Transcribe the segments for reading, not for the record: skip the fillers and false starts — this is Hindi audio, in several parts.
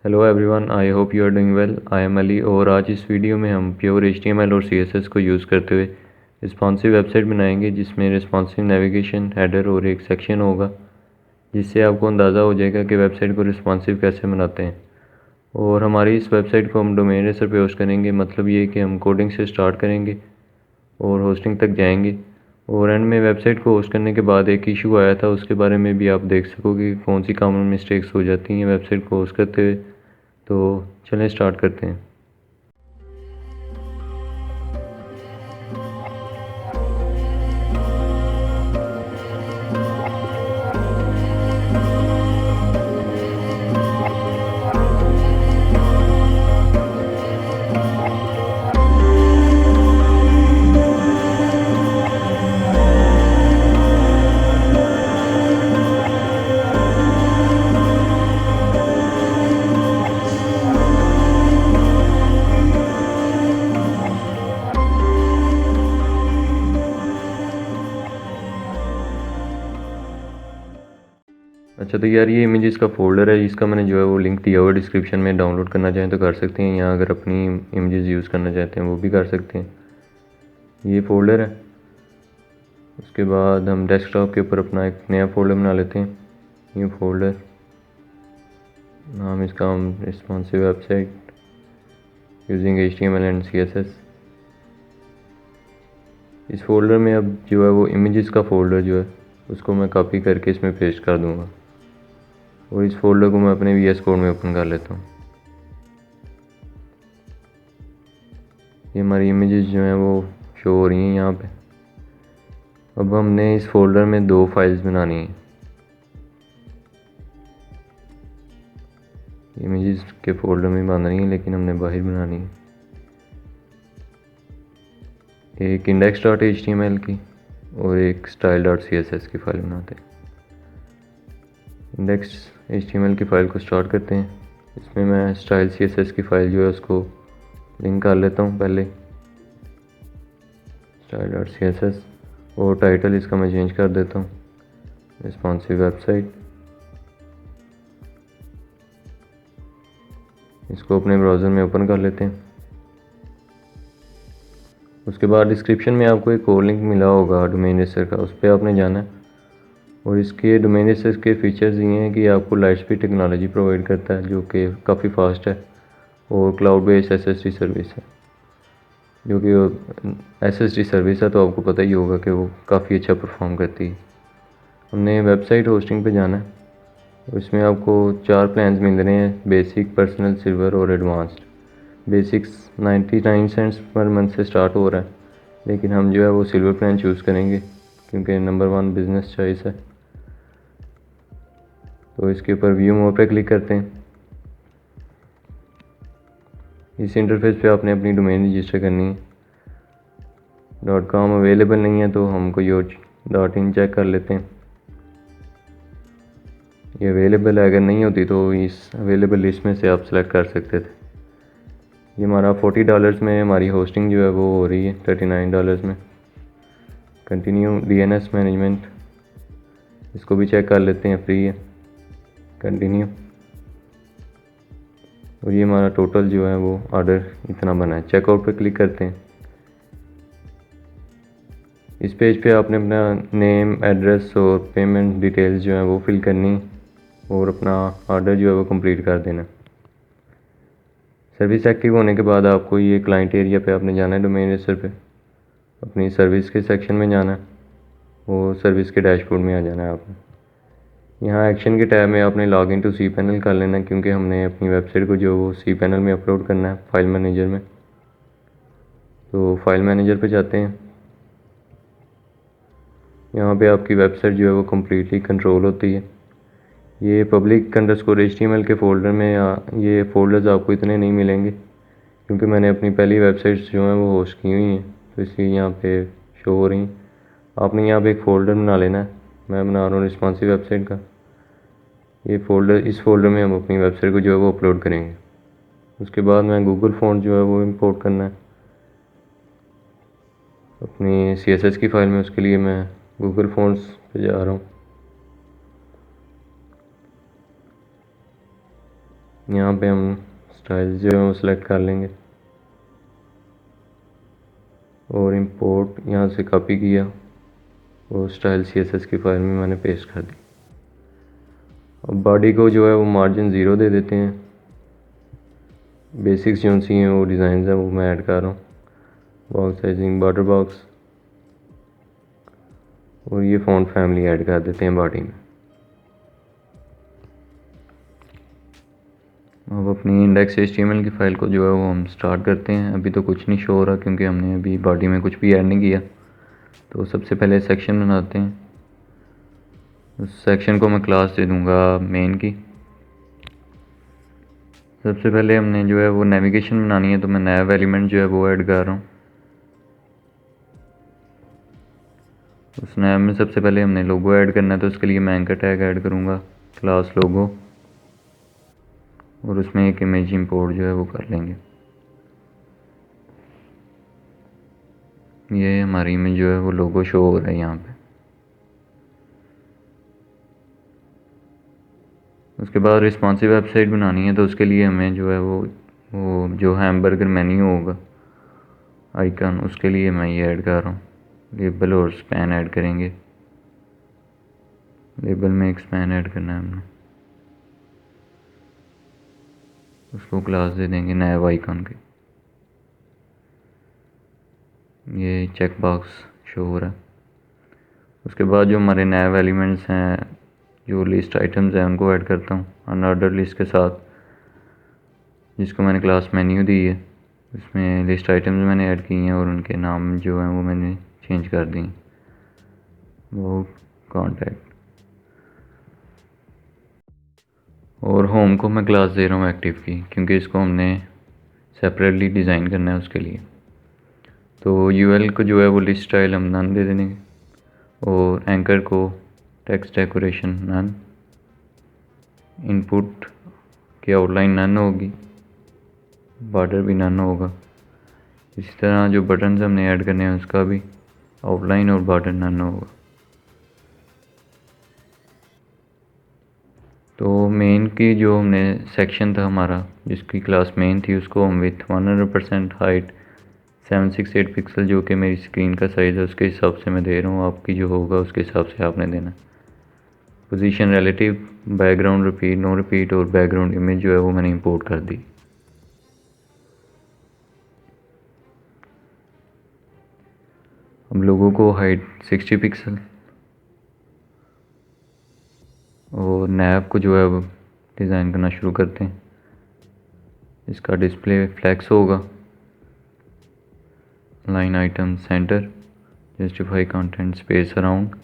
Hello everyone, I hope you are doing well. I am Ali और आज इस वीडियो में हम प्योर HTML और CSS को यूज़ करते हुए रिस्पॉन्सिव वेबसाइट बनाएंगे जिसमें रिस्पॉन्सिव नेविगेशन, हेडर और एक सेक्शन होगा जिससे आपको अंदाज़ा हो जाएगा कि वेबसाइट को रिस्पॉन्सिव कैसे बनाते हैं। और हमारी इस वेबसाइट को हम डोमेन रेसर पे होस्ट करेंगे। मतलब ये कि हम कोडिंग से स्टार्ट करेंगे और होस्टिंग तक जाएंगे और एंड में वेबसाइट को होस्ट करने के बाद एक इशू आया था, उसके बारे में भी आप देख सकोगे कौन सी कॉमन मिस्टेक्स हो जाती हैं वेबसाइट को होस्ट करते हुए। तो चलें स्टार्ट करते हैं। अच्छा, तो यार ये इमेजेस का फोल्डर है जिसका मैंने जो है वो लिंक दिया हुआ डिस्क्रिप्शन में। डाउनलोड करना चाहें तो कर सकते हैं, यहाँ अगर अपनी इमेजेस यूज़ करना चाहते हैं वो भी कर सकते हैं। ये फोल्डर है। उसके बाद हम डेस्कटॉप के ऊपर अपना एक नया फोल्डर बना लेते हैं। न्यू फोल्डर, नाम इसका हम responsive website using HTML and CSS। इस फोल्डर में अब जो है वो इमेजेस का फोल्डर जो है उसको मैं कॉपी करके इसमें पेस्ट कर दूँगा और इस फोल्डर को मैं अपने VS कोड में ओपन कर लेता हूँ। ये हमारी इमेजेस जो हैं वो शो हो रही हैं यहाँ पे। अब हमने इस फोल्डर में दो फाइल्स बनानी है। इमेजेस के फोल्डर में बन रही है लेकिन हमने बाहर बनानी है। एक index.html की और एक style.css की फाइल बनाते हैं। index.html की फ़ाइल को स्टार्ट करते हैं। इसमें मैं style.css की फ़ाइल जो है उसको लिंक कर लेता हूँ पहले, style.css, और टाइटल इसका मैं चेंज कर देता हूँ रिस्पॉन्सिव वेबसाइट। इसको अपने ब्राउज़र में ओपन कर लेते हैं। उसके बाद डिस्क्रिप्शन में आपको एक और लिंक मिला होगा डोमेन रेसर का, उस पर आपने जाना है। और इसके डोमेन रेसर के फीचर्स ये हैं कि आपको लाइट स्पीड टेक्नोलॉजी प्रोवाइड करता है जो कि काफ़ी फास्ट है, और क्लाउड बेस्ड SSD सर्विस है। जो कि SSD सर्विस है तो आपको पता ही होगा कि वो काफ़ी अच्छा परफॉर्म करती है। हमने वेबसाइट होस्टिंग पे जाना है। इसमें आपको 4 प्लान्स मिल रहे हैं, बेसिक, पर्सनल, सिल्वर और advanced. Basics 99 cents per month से स्टार्ट हो रहा है, लेकिन हम जो है वो सिल्वर प्लान चूज़ करेंगे क्योंकि नंबर 1 बिज़नेस चॉइस है। तो इसके ऊपर व्यू मोर पे क्लिक करते हैं। इस इंटरफेस पे आपने अपनी डोमेन रजिस्टर करनी है। .com अवेलेबल नहीं है तो हम कोई और .in चेक कर लेते हैं। ये अवेलेबल है, अगर नहीं होती तो इस अवेलेबल लिस्ट में से आप सेलेक्ट कर सकते थे। ये हमारा $40 में हमारी होस्टिंग जो है वो हो रही है $39 में। कंटिन्यू DNS मैनेजमेंट, इसको भी चेक कर लेते हैं, फ्री है। कंटिन्यू। और ये हमारा टोटल जो है वो ऑर्डर इतना बना है। चेकआउट पे क्लिक करते हैं। इस पेज पे आपने अपना नेम, एड्रेस और पेमेंट डिटेल्स जो है वो फिल करनी और अपना ऑर्डर जो है वो कंप्लीट कर देना। सर्विस एक्टिव होने के बाद आपको ये क्लाइंट एरिया पे आपने जाना है, डोमेन रेसर पे अपनी सर्विस के सेक्शन में जाना है और सर्विस के डैशबोर्ड में आ जाना है आपने। यहाँ एक्शन के टैब में आपने लॉग इन टू cPanel कर लेना है क्योंकि हमने अपनी वेबसाइट को जो वो cPanel में अपलोड करना है फाइल मैनेजर में। तो फाइल मैनेजर पे जाते हैं। यहाँ पे आपकी वेबसाइट जो है वो कम्प्लीटली कंट्रोल होती है। ये public_HTML के फोल्डर में ये फोल्डर्स आपको इतने नहीं मिलेंगे क्योंकि मैंने अपनी पहली वेबसाइट्स जो हैं वो होस्ट की हुई हैं, तो इसलिए यहाँ पे शो हो रही हैं। आपने यहाँ पे एक फ़ोल्डर बना लेना है। मैं बना रहा हूँ रिस्पॉन्सिव वेबसाइट का ये फ़ोल्डर। इस फोल्डर में हम अपनी वेबसाइट को जो है वो अपलोड करेंगे। उसके बाद मैं गूगल फ़ॉन्ट जो है वो इंपोर्ट करना है अपनी CSS की फ़ाइल में। उसके लिए मैं गूगल फ़ॉन्ट्स पे जा रहा हूँ। यहाँ पे हम स्टाइल जो है वो सिलेक्ट कर लेंगे और इंपोर्ट यहाँ से कॉपी किया और स्टाइल CSS की फाइल में मैंने पेस्ट कर दी। अब बॉडी को जो है वो मार्जिन 0 दे देते हैं। बेसिक्स जो सी हैं वो डिज़ाइन हैं वो मैं ऐड कर रहा हूँ। बॉक्स साइजिंग, बॉर्डर बॉक्स और ये फ़ॉन्ट फैमिली ऐड कर देते हैं बॉडी में। अब अपनी इंडेक्स HTML की फ़ाइल को जो है वो हम स्टार्ट करते हैं। अभी तो कुछ नहीं शो हो रहा क्योंकि हमने अभी बॉडी में कुछ भी ऐड नहीं किया। तो सबसे पहले सेक्शन बनाते हैं। उस सेक्शन को मैं क्लास दे दूंगा मेन की। सबसे पहले हमने जो है वो नेविगेशन बनानी है, तो मैं नया एलिमेंट जो है वो ऐड कर रहा हूँ। उस नैब में सबसे पहले हमने लोगो ऐड करना है, तो उसके लिए मैं एंकर टैग ऐड करूँगा क्लास लोगो और उसमें एक इमेज इंपोर्ट जो है वो कर लेंगे। ये हमारी इमेज जो है वो लोगो शो हो रहा है यहाँ पे। उसके बाद रिस्पॉन्सिव वेबसाइट बनानी है, तो उसके लिए हमें जो है वो जो हैमबर्गर मेन्यू होगा आइकन, उसके लिए मैं ये ऐड कर रहा हूँ। लेबल और स्पैन ऐड करेंगे। लेबल में एक स्पैन ऐड करना है हमने, उसको क्लास दे देंगे नया आइकन के। ये चेक बॉक्स शो हो रहा है। उसके बाद जो हमारे नए एलिमेंट्स हैं, जो लिस्ट आइटम्स हैं, उनको ऐड करता हूँ अनऑर्डर लिस्ट के साथ, जिसको मैंने क्लास मेन्यू दी है। उसमें लिस्ट आइटम्स मैंने ऐड की हैं और उनके नाम जो हैं वो मैंने चेंज कर दी। वो कॉन्टैक्ट और होम को मैं क्लास दे रहा हूँ एक्टिव की, क्योंकि इसको हमने सेपरेटली डिज़ाइन करना है उसके लिए। तो यूएल को जो है वो लिस्ट स्टाइल हम नन दे देंगे और एंकर को टेक्स्ट डेकोरेशन नन। इनपुट की आउटलाइन नन होगी, बॉर्डर भी नन होगा। इसी तरह जो बटन्स हमने ऐड करने हैं उसका भी आउटलाइन और बॉर्डर नन होगा। तो मेन की जो हमने सेक्शन था हमारा, जिसकी क्लास मेन थी, उसको हम विथ 100% हाइट 768 पिक्सल जो कि मेरी स्क्रीन का साइज़ है उसके हिसाब से मैं दे रहा हूँ। आपकी जो होगा उसके हिसाब से आपने देना। Position relative, background repeat, no repeat और बैकग्राउंड इमेज जो है वो मैंने इंपोर्ट कर दी। अब लोगों को हाइट 60 पिक्सल और नैब को जो है वो डिज़ाइन करना शुरू करते हैं। इसका डिस्प्ले फ्लैक्स होगा। Line item centre, justify content space around,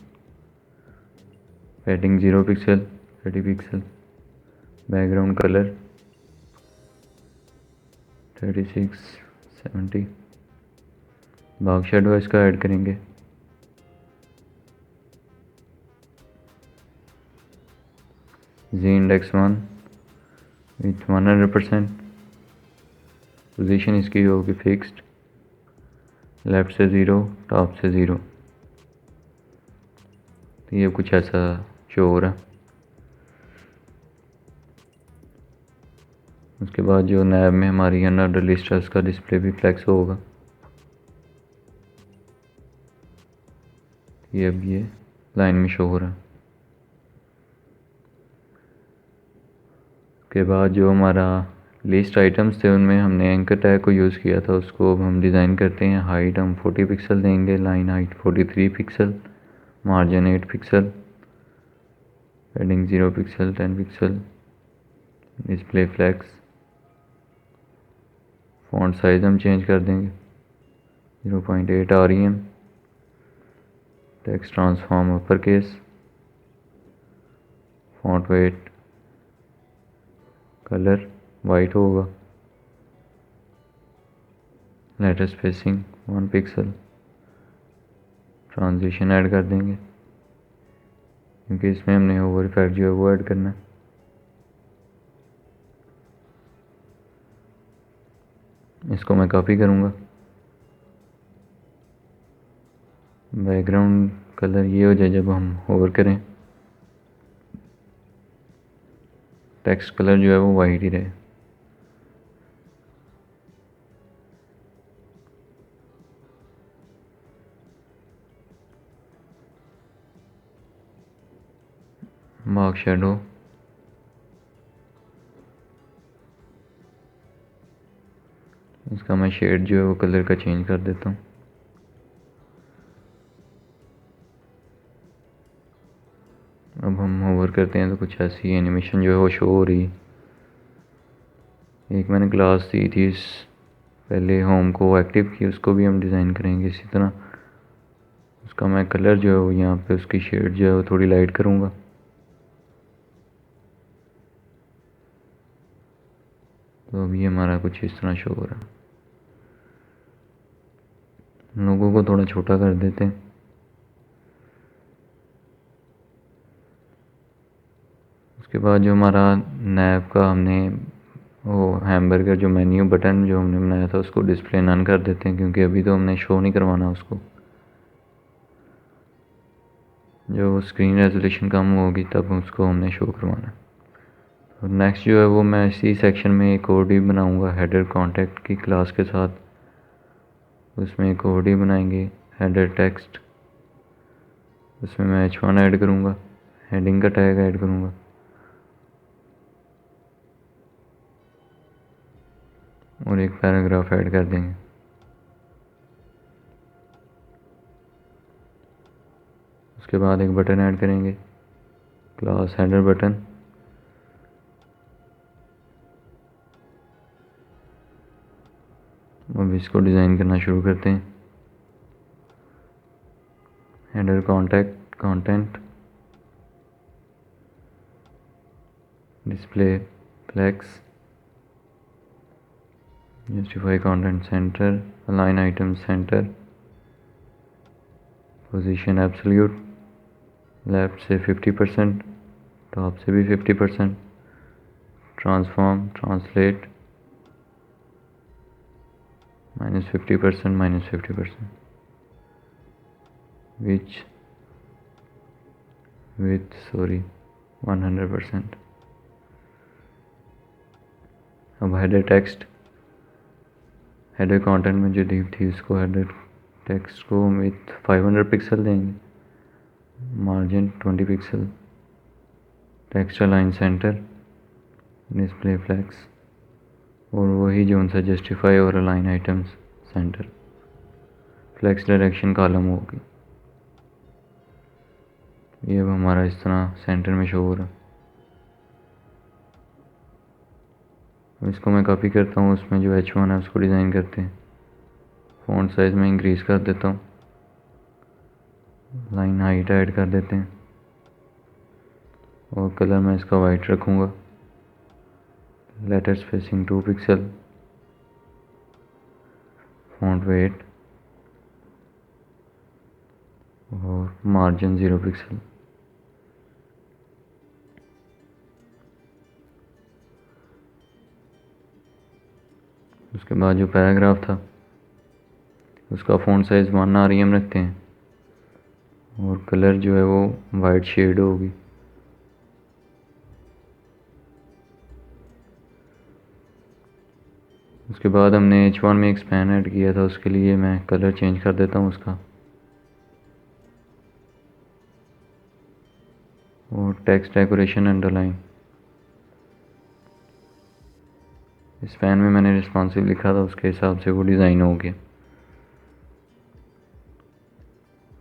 padding 0 pixel 30 pixel, background colour 36 70, बाग शेडो इसका ऐड करेंगे। जी इंडेक्स 1 विथ 100%। पोजीशन इसकी होगी फिक्स्ड, लेफ्ट से 0, टॉप से 0। तो ये कुछ ऐसा शो हो रहा है। उसके बाद जो नैब में हमारी अनऑर्डर लिस्ट है उसका डिस्प्ले भी फ्लैक्स होगा। ये अब ये लाइन में शो हो रहा है। उसके बाद जो हमारा लिस्ट आइटम्स थे उनमें हमने एंकर टैग को यूज़ किया था, उसको अब हम डिज़ाइन करते हैं। हाइट हम 40 पिक्सल देंगे, line height 43 pixel, margin 8 pixel, padding 0 pixel 10 pixel, display flex. Font size हम चेंज कर देंगे 0.8 REM, text transform upper case, font weight, colour white होगा, letter spacing 1 pixel. Transition add कर देंगे क्योंकि इसमें हमने ओवर इफेक्ट जो है वो ऐड करना है। इसको मैं कॉपी करूँगा। बैकग्राउंड कलर ये हो जाए जब हम होवर करें, टेक्स्ट कलर जो है वो वाइट ही रहे। मार्क शेडो, इसका मैं शेड जो है वो कलर का चेंज कर देता हूँ। अब हम होवर करते हैं तो कुछ ऐसी एनिमेशन जो है वो शो हो रही है। एक मैंने क्लास दी थी इस पहले होम को एक्टिव की, उसको भी हम डिज़ाइन करेंगे इसी तरह। उसका मैं कलर जो है वो यहाँ पे उसकी शेड जो है वो थोड़ी लाइट करूँगा। तो अभी हमारा कुछ इस तरह शो हो रहा है। लोगों को थोड़ा छोटा कर देते हैं। उसके बाद जो हमारा नैप का हमने वो हैमबर्गर जो मेन्यू बटन जो हमने बनाया था उसको डिस्प्ले नन कर देते हैं, क्योंकि अभी तो हमने शो नहीं करवाना उसको। जो स्क्रीन रेजोल्यूशन कम होगी तब उसको हमने शो करवाना है। और नेक्स्ट जो है वो मैं इसी सेक्शन में एक ओडी बनाऊंगा हेडर कॉन्टैक्ट की क्लास के साथ। उसमें एक ओडी बनाएंगे हेडर टेक्स्ट, उसमें मैं h1 ऐड करूँगा, हेडिंग का टैग ऐड करूँगा और एक पैराग्राफ ऐड कर देंगे। उसके बाद एक बटन ऐड करेंगे, क्लास हेडर बटन। अब इसको डिज़ाइन करना शुरू करते हैं। Header contact content display flex justify content centre align item centre position absolute left से 50%, टॉप से भी 50%, ट्रांसफॉर्म ट्रांसलेट -50% -50%, विथ 100%। अब हेडर टेक्स्ट, हेडर कंटेंट में जो दी थी उसको हेडर टेक्स्ट को विथ 500 पिक्सल देंगे, margin 20 pixel, text align centre, display flex और वही जो उनसे जस्टिफाई और align items centre, flex direction column होगी। ये अब हमारा इस तरह सेंटर में शो हो रहा है। इसको मैं कॉपी करता हूँ, उसमें जो h1 है उसको डिज़ाइन करते हैं। फ़ॉन्ट साइज़ में इंक्रीज़ कर देता हूँ, लाइन हाइट ऐड कर देते हैं और कलर मैं इसका वाइट रखूँगा। Letter spacing 2 pixel, font weight और मार्जिन 0 पिक्सल। उसके बाद जो पैराग्राफ था उसका फ़ॉन्ट साइज़ 1 rem रखते हैं और कलर जो है वो वाइट शेड होगी। उसके बाद हमने h1 में एक स्पैन ऐड किया था, उसके लिए मैं कलर चेंज कर देता हूँ उसका। और टेक्स्ट डेकोरेशन अंडरलाइन, स्पैन में मैंने रिस्पॉन्सिव लिखा था उसके हिसाब से वो डिज़ाइन हो गया।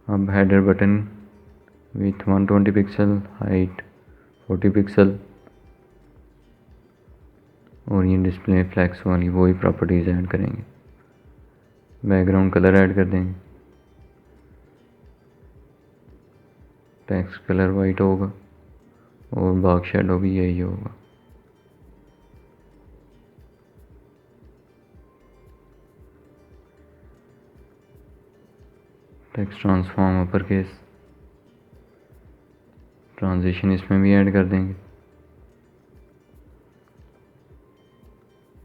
अब header button with 120 pixel, height 40 pixel और ये डिस्प्ले फ्लैक्स वाली वही प्रॉपर्टीज़ ऐड करेंगे। बैकग्राउंड कलर ऐड कर देंगे, टेक्स्ट कलर वाइट होगा और बॉक्स शेडो भी यही होगा। Text transform upper case, transition इसमें भी ऐड कर देंगे।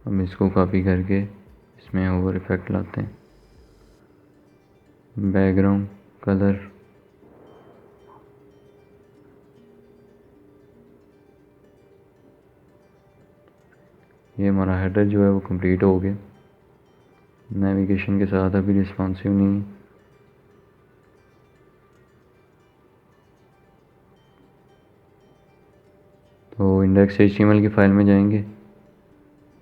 अब इसको कॉपी करके इसमें ओवर इफेक्ट लाते हैं। बैकग्राउंड कलर, ये हमारा हेडर जो है वो कंप्लीट हो गया। नेविगेशन के साथ अभी रिस्पॉन्सिव नहीं है। तो इंडेक्स HTML की फ़ाइल में जाएंगे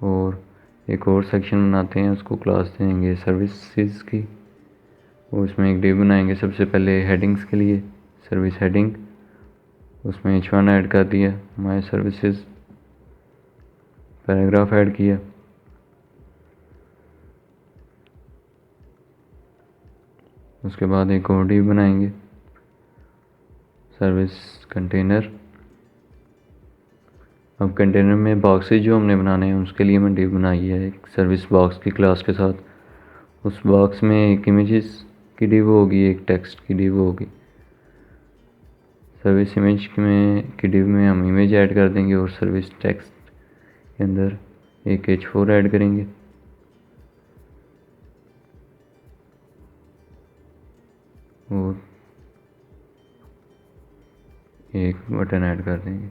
और एक और सेक्शन बनाते हैं, उसको क्लास देंगे सर्विसेज की, और उसमें एक डिव बनाएंगे सबसे पहले हेडिंग्स के लिए, सर्विस हेडिंग, उसमें H1 ऐड कर दिया, माय सर्विसेज, पैराग्राफ ऐड किया, उसके बाद एक और डिव बनाएंगे सर्विस कंटेनर। अब कंटेनर में बॉक्सेज जो हमने बनाने हैं उसके लिए मैंने डिव बनाई है एक सर्विस बॉक्स की क्लास के साथ। उस बॉक्स में एक इमेजेस की डिव होगी, एक टेक्स्ट की डिव होगी। सर्विस इमेज में की डिव में हम इमेज ऐड कर देंगे और सर्विस टेक्स्ट के अंदर एक H4 ऐड करेंगे और एक बटन ऐड कर देंगे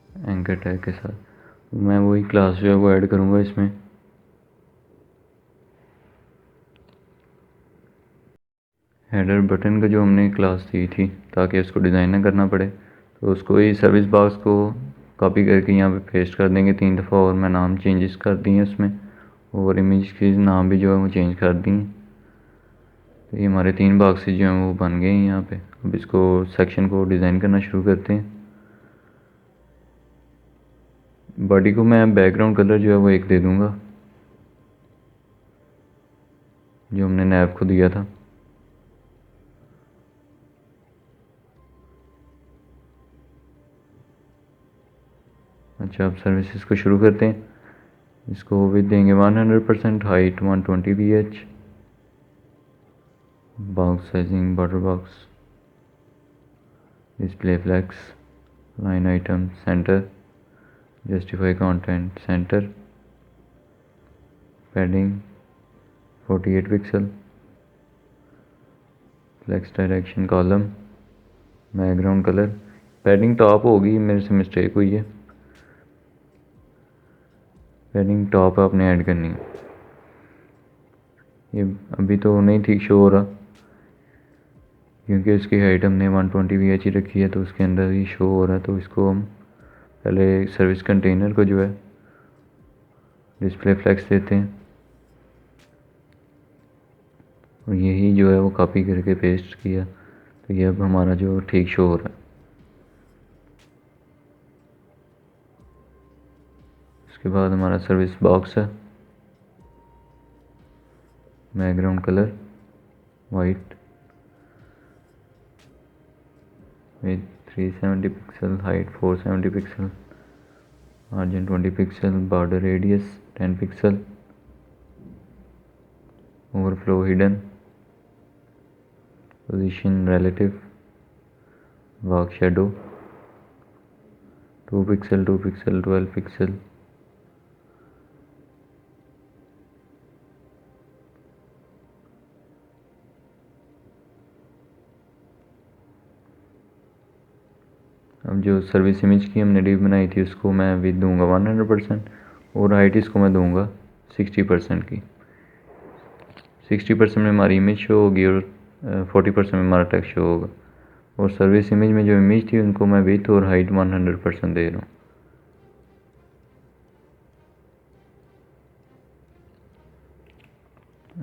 एंकर टैग के साथ। मैं वही क्लास जो है वो ऐड करूँगा इसमें। हेडर बटन का जो हमने क्लास दी थी ताकि उसको डिज़ाइन ना करना पड़े, तो उसको ही सर्विस बॉक्स को कॉपी करके यहाँ पे पेस्ट कर देंगे 3 दफ़ा, और मैं नाम चेंजेस कर दिए उसमें, और इमेज के नाम भी जो है वो चेंज कर दिए। तो ये हमारे 3 बॉक्सेज जो हैं वो बन गए हैं यहाँ पे। अब इसको सेक्शन को डिज़ाइन करना शुरू करते हैं। बॉडी को मैं बैकग्राउंड कलर जो है वो एक दे दूँगा जो हमने नैब को दिया था। अच्छा, अब सर्विसेज को शुरू करते हैं। इसको विद देंगे 100%, height 120 ph, box sizing border box, display flex, line item centre, justify content centre, padding 48 pixel, flex direction column, background colour, padding top होगी, मेरे से मिस्टेक हुई है, पैडिंग टॉप आपने ऐड करनी है। ये अभी तो नहीं ठीक शो हो रहा क्योंकि इसकी हाइट हमने 120 ph ही रखी है, तो उसके अंदर ही शो हो रहा है। तो इसको हम पहले सर्विस कंटेनर को जो है डिस्प्ले फ्लेक्स देते हैं और यही जो है वो कॉपी करके पेस्ट किया, तो ये अब हमारा जो ठीक शो हो रहा है। उसके बाद हमारा सर्विस बॉक्स है, background colour white with 370 pixel, height 470 pixel, margin 20 pixel, border radius 10 pixel, overflow hidden, position relative, work shadow 2 pixel 2 pixel 12 pixel, अब जो सर्विस इमेज की हमने डिव बनाई थी उसको मैं विद दूंगा 100% और हाइट इसको मैं दूंगा 60% की। 60% में हमारी इमेज शो होगी और 40% में हमारा टेक्स्ट शो होगा। और सर्विस इमेज में जो इमेज थी उनको मैं विथ और हाइट 100% दे रहा हूँ।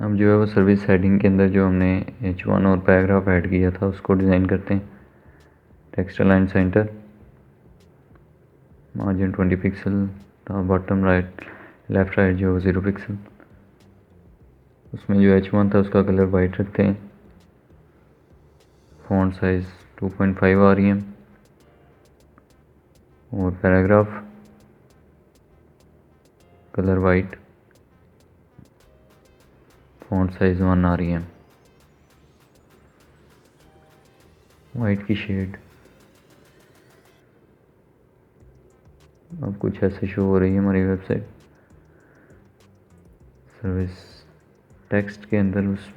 अब जो है वो सर्विस हेडिंग के अंदर जो हमने H1 और पैराग्राफ ऐड किया था उसको डिज़ाइन करते हैं। Text align centre, margin 20 pixel, top bottom right left right जो 0 पिक्सल। उसमें जो H1 था उसका कलर वाइट रखते हैं। फ़ॉन्ट साइज़ 2.5 REM और paragraph colour white, font size 1 REM, white की शेड अब कुछ ऐसे शो हो रही है हमारी वेबसाइट। सर्विस टेक्स्ट के अंदर, उस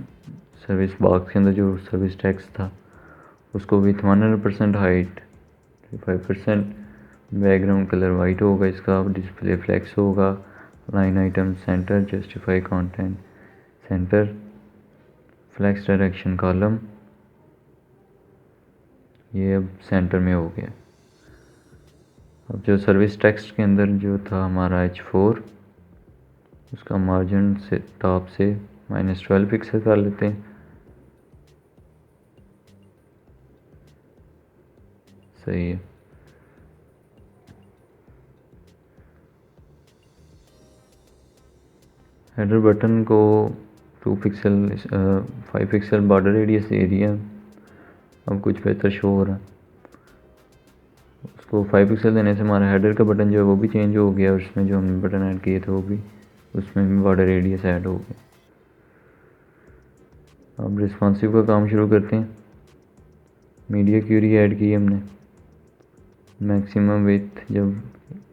सर्विस बॉक्स के अंदर जो सर्विस टेक्स्ट था उसको width 100% height 5%, background colour white होगा इसका, डिस्प्ले फ्लेक्स होगा, line item centre, justify content centre, flex direction column, ये अब सेंटर में हो गया। अब जो सर्विस टेक्स्ट के अंदर जो था हमारा H4, उसका मार्जिन से टॉप से -12 पिक्सल कर लेते हैं। सही है। हेडर बटन को 2 पिक्सल 5 पिक्सल बॉर्डर रेडियस दे दिया, अब कुछ बेहतर शो हो रहा है। उसको 5 पिक्सल देने से हमारा हेडर का बटन जो है वो भी चेंज हो गया, और उसमें जो हमने बटन ऐड किए थे वो भी, उसमें भी बॉर्डर रेडियस ऐड हो गया। अब रिस्पॉन्सिव का काम शुरू करते हैं। मीडिया क्यूरी ऐड की हमने। मैक्सिमम विड्थ जब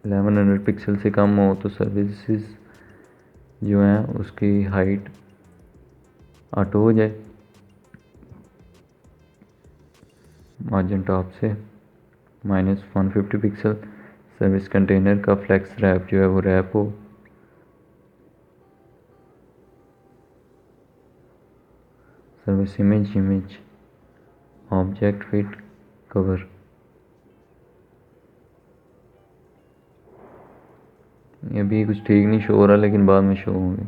1100 पिक्सल से कम हो तो सर्विसेज जो हैं उसकी हाइट ऑटो हो जाए। मार्जिन टॉप से -150 पिक्सल। सर्विस कंटेनर का फ्लेक्स रैप जो है वो रैप हो। Service image object fit cover. ये भी कुछ ठीक नहीं शो हो रहा, लेकिन बाद में शो होंगे।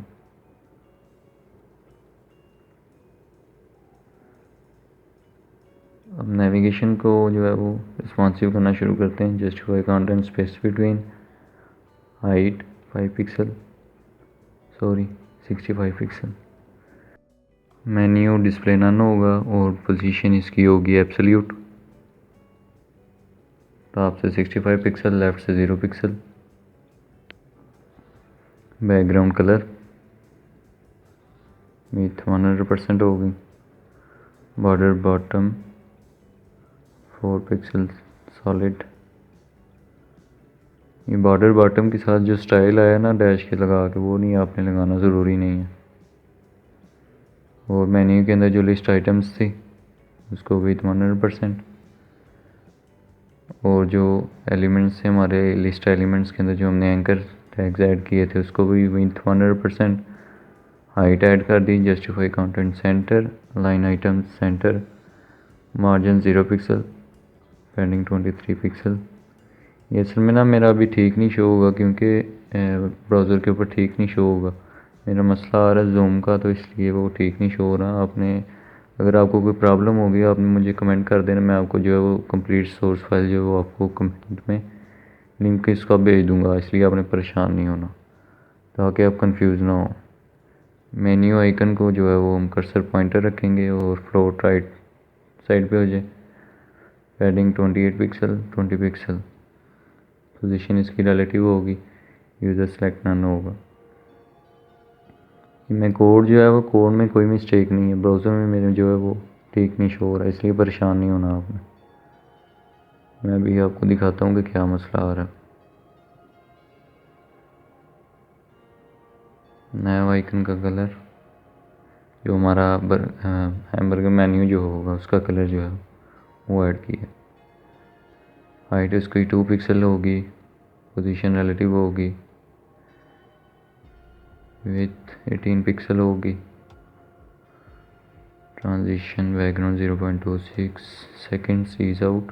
अब नेविगेशन को जो है वो रिस्पॉन्सिव करना शुरू करते हैं। Justify content space between height 5 pixel 65 pixel. Menu display none होगा और पोजीशन इसकी होगी एब्सोल्यूट। टॉप से 65 पिक्सल, लेफ्ट से 0 पिक्सल। बैकग्राउंड कलर विथ 100% होगी। Border bottom 4 pixel solid. ये बॉर्डर बॉटम के साथ जो स्टाइल आया ना डैश के लगा के, वो नहीं आपने लगाना, ज़रूरी नहीं है। और मेन्यू के अंदर जो लिस्ट आइटम्स थी उसको विथ 100%। और जो एलिमेंट्स थे हमारे लिस्ट एलिमेंट्स के अंदर जो हमने एंकर टैग्स ऐड किए थे उसको भी विथ 100%। हाइट ऐड कर दी। Justify content centre, line item centre, margin 0 pixel, pending 23 pixel. ये असल में ना मेरा अभी ठीक नहीं शो होगा, क्योंकि ब्राउज़र के ऊपर ठीक नहीं शो होगा। मेरा मसला आ रहा है जूम का, तो इसलिए वो ठीक नहीं शो हो रहा। आपने अगर आपको कोई प्रॉब्लम होगी आपने मुझे कमेंट कर देना, मैं आपको जो है वो कंप्लीट सोर्स फाइल जो है वो आपको कमेंट में लिंक इसका भेज दूंगा, इसलिए आपने परेशान नहीं होना, ताकि आप कंफ्यूज ना हो। मेन्यू आइकन को जो है वो हम कर्सर पॉइंटर रखेंगे और फ्लोट राइट साइड पे हो जाए। Padding 28 pixel 20 pixel. पोजीशन इसकी रिलेटिव होगी। यूज़र सेलेक्ट नन होगा। मैं कोड जो है वो कोड में कोई मिस्टेक नहीं है, ब्राउज़र में मेरे जो है वो ठीक नहीं शो हो रहा है, इसलिए परेशान नहीं होना आपने। मैं भी आपको दिखाता हूँ कि क्या मसला आ रहा है। नया आइकन का कलर जो हमारा हैमबर्गर मेन्यू जो होगा उसका कलर जो है वो ऐड किया। हाइट इसकी 2 पिक्सल होगी। पोजीशन रिलेटिव होगी। विथ 18 पिक्सल होगी। Transition background 0.26 second ease out.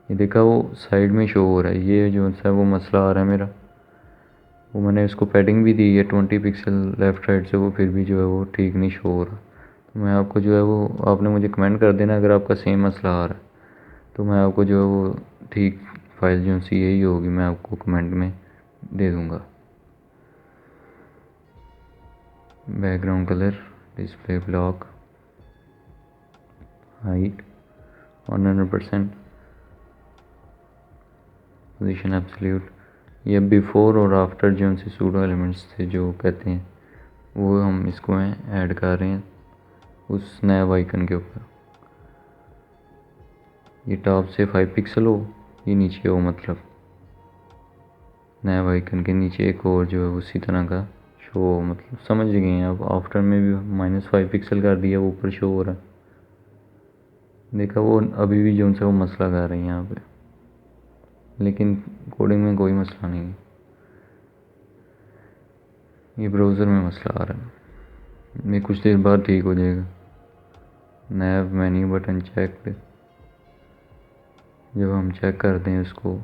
ये देखा वो साइड में शो हो रहा है, ये जो सा वो मसला आ रहा है मेरा। वो मैंने इसको पैडिंग भी दी है 20 पिक्सल लेफ़्ट राइट से, वो फिर भी जो है वो ठीक नहीं शो हो रहा। तो मैं आपको जो है वो आपने मुझे कमेंट कर देना अगर आपका सेम मसला आ रहा है, तो मैं आपको जो है वो ठीक फाइल जो सी यही होगी मैं आपको कमेंट में दे दूँगा। Background colour, display block, height 100%, position absolute. ये बिफोर और आफ्टर जो उनसे सूडो एलिमेंट्स थे जो कहते हैं वो हम इसको ऐड कर रहे हैं उस नए आइकन के ऊपर। ये टॉप से 5 पिक्सल हो, ये नीचे हो, मतलब नए आइकन के नीचे एक और जो है उसी तरह का शो हो, मतलब समझ गए हैं अब। आफ्टर में भी -5 पिक्सल कर दिया, वो ऊपर शो हो रहा है। देखा वो अभी भी जो उनसे वो मसला कर रही हैं यहाँ पे, लेकिन कोडिंग में कोई मसला नहीं है, ये ब्राउज़र में मसला आ रहा है। ये कुछ देर बाद ठीक हो जाएगा। नया मेन्यू बटन चेक, जब हम चेक करते हैं उसको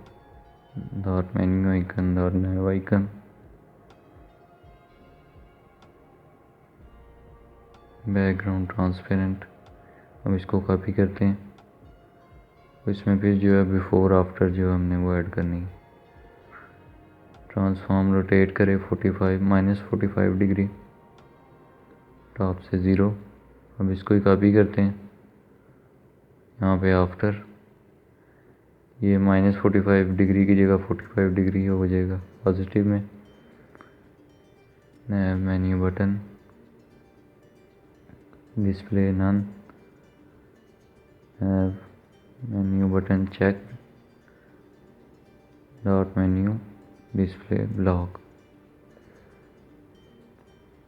डॉट मेन्यू आइकन, डॉट नैव आइकन, बैकग्राउंड ट्रांसपेरेंट। अब इसको कॉपी करते हैं, इसमें फिर जो है बिफोर आफ्टर जो हमने वो ऐड करनी है। ट्रांसफॉर्म रोटेट करें 45 डिग्री, टॉप से 0। अब इसको ही कॉपी करते हैं, यहाँ पे आफ्टर ये -45 डिग्री की जगह 45 डिग्री हो जाएगा पॉजिटिव में। नया menu button, display none, menu button check, dot menu display block.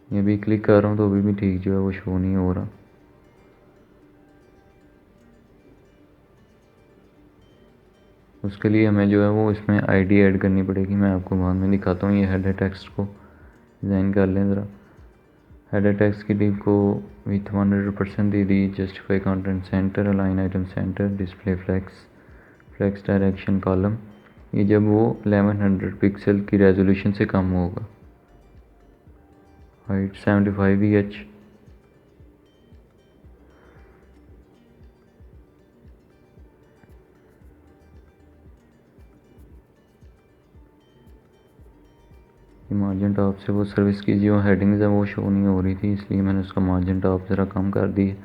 ये भी क्लिक कर रहा हूँ तो अभी भी ठीक जो है वो शो नहीं हो रहा। उसके लिए हमें जो है वो इसमें आईडी ऐड करनी पड़ेगी, मैं आपको बाद में दिखाता हूँ। ये हेडर टेक्स्ट को डिज़ाइन कर लें ज़रा। हेडर टेक्स्ट की डिव को विथ 100% दे दी, justify content centre, align item centre, display flex direction column. ये जब वो 1100 पिक्सल की रेजोल्यूशन से कम होगा। हाइट 75 EH, मार्जिन टॉप से वो सर्विस की जो हेडिंग्स है वो शो नहीं हो रही थी, इसलिए मैंने उसका मार्जिन टॉप ज़रा कम कर दी है।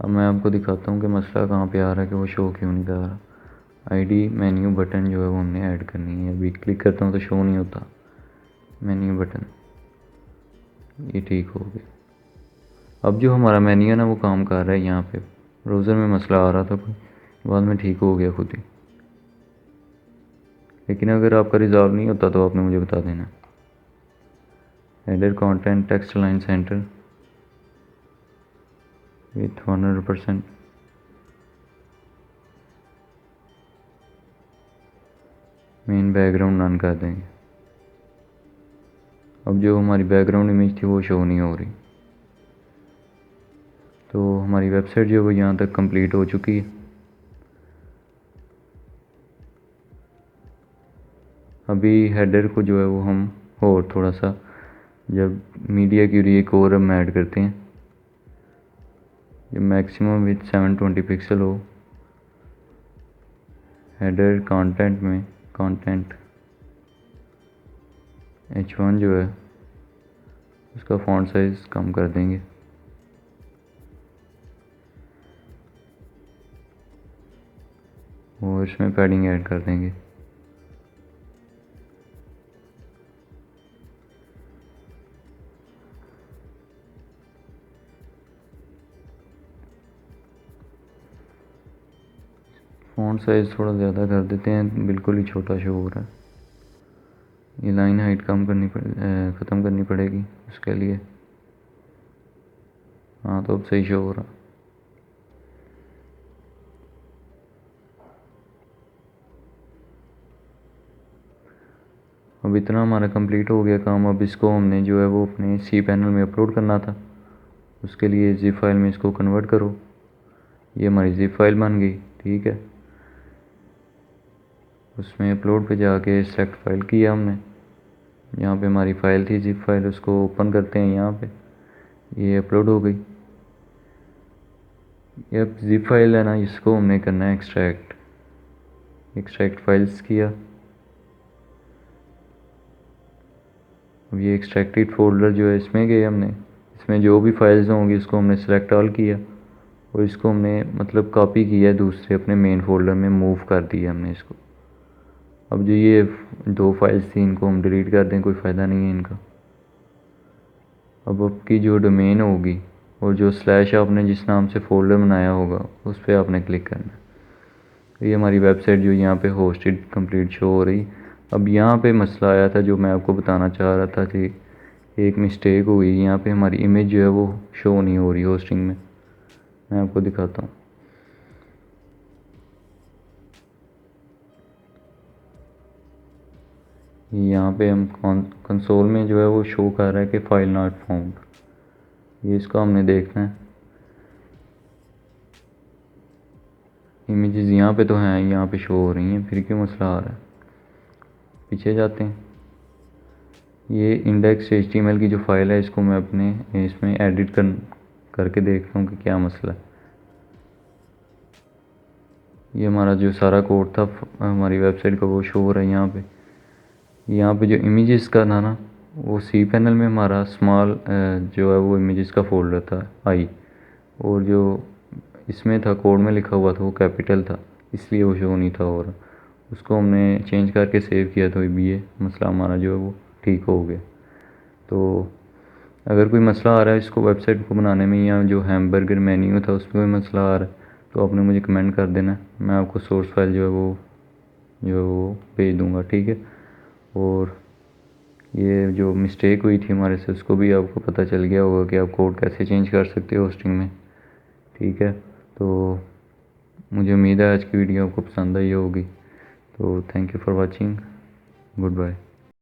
अब मैं आपको दिखाता हूँ कि मसला कहाँ पे आ रहा है कि वो शो क्यों नहीं कर रहा। आईडी मेन्यू बटन जो है वो हमने ऐड करनी है। अभी क्लिक करता हूँ तो शो नहीं होता मेन्यू बटन, ये ठीक हो गया। अब जो हमारा मेन्यू है ना वो काम कर रहा है। यहाँ पे ब्राउज़र में मसला आ रहा था कोई, बाद में ठीक हो गया खुद ही। लेकिन अगर आपका रिजॉल्व नहीं होता तो आपने मुझे बता देना। Header content text line centre width 100%, main background none कर देंगे। अब जो हमारी बैकग्राउंड इमेज थी वो शो नहीं हो रही। तो हमारी वेबसाइट जो है वो यहाँ तक कंप्लीट हो चुकी है। अभी हेडर को जो है वो हम और थोड़ा सा, जब मीडिया क्यूरी एक और हम ऐड करते हैं, जब मैक्सिमम विथ 720 पिक्सल हो। हेडर कंटेंट में कंटेंट H1 जो है उसका फॉन्ट साइज़ कम कर देंगे। और इसमें पैडिंग ऐड कर देंगे। फॉन्ट साइज़ थोड़ा ज़्यादा कर देते हैं, बिल्कुल ही छोटा शो हो रहा है। ये लाइन हाइट कम करनी ख़त्म करनी पड़ेगी उसके लिए। हाँ तो अब सही शो हो रहा। अब इतना हमारा कंप्लीट हो गया काम। अब इसको हमने जो है वो अपने cPanel में अपलोड करना था। उसके लिए ज़िप फाइल में इसको कन्वर्ट करो। ये हमारी ज़िप फाइल बन गई, ठीक है। उसमें अपलोड पे जाके सेलेक्ट फाइल किया हमने। यहाँ पे हमारी फ़ाइल थी ज़िप फाइल, उसको ओपन करते हैं यहाँ पे। ये अपलोड हो गई। ये अब ज़िप फाइल है ना, इसको हमने करना है एक्सट्रैक्ट फाइल्स किया। अब ये एक्सट्रैक्टेड फोल्डर जो है इसमें गए हमने, इसमें जो भी फाइल्स होंगी इसको हमने सेलेक्ट ऑल किया और इसको हमने मतलब कॉपी किया दूसरे अपने मेन फोल्डर में मूव कर दिया हमने इसको। अब जो ये 2 फाइल्स थी इनको हम डिलीट कर दें, कोई फ़ायदा नहीं है इनका। अब आपकी जो डोमेन होगी और जो स्लैश आपने जिस नाम से फ़ोल्डर बनाया होगा उस पर आपने क्लिक करना है। ये हमारी वेबसाइट जो यहाँ पे होस्टेड कंप्लीट शो हो रही। अब यहाँ पे मसला आया था जो मैं आपको बताना चाह रहा था कि एक मिस्टेक हुई। यहाँ पे हमारी इमेज जो है वो शो नहीं हो रही होस्टिंग में। मैं आपको दिखाता हूँ। यहाँ पे हम कंसोल में जो है वो शो कर रहा है कि फाइल नॉट फाउंड। ये इसको हमने देखना है। इमेजेस यहाँ पे तो हैं, यहाँ पे शो हो रही हैं, फिर क्यों मसला आ रहा है। पीछे जाते हैं। ये इंडेक्स HTML की जो फाइल है इसको मैं अपने इसमें एडिट करके देख रहा हूँ कि क्या मसला है। ये हमारा जो सारा कोड था हमारी वेबसाइट का वो शो हो रहा है यहाँ पे जो इमेजेस का था ना, वो cPanel में हमारा स्मॉल जो है वो इमेजेस का फोल्डर था आई, और जो इसमें था कोड में लिखा हुआ था वो कैपिटल था, इसलिए वो शो नहीं था। और उसको हमने चेंज करके सेव किया तो ये मसला हमारा जो है वो ठीक हो गया। तो अगर कोई मसला आ रहा है इसको वेबसाइट को बनाने में, या जो हैमबर्गर मेन्यू था उसमें कोई मसला आ रहा है, तो आपने मुझे कमेंट कर देना, मैं आपको सोर्स फाइल जो है वो भेज दूँगा, ठीक है। और ये जो मिस्टेक हुई थी हमारे से उसको भी आपको पता चल गया होगा कि आप कोड कैसे चेंज कर सकते हो होस्टिंग में, ठीक है। तो मुझे उम्मीद है आज की वीडियो आपको पसंद आई होगी। तो thank you for watching, good bye.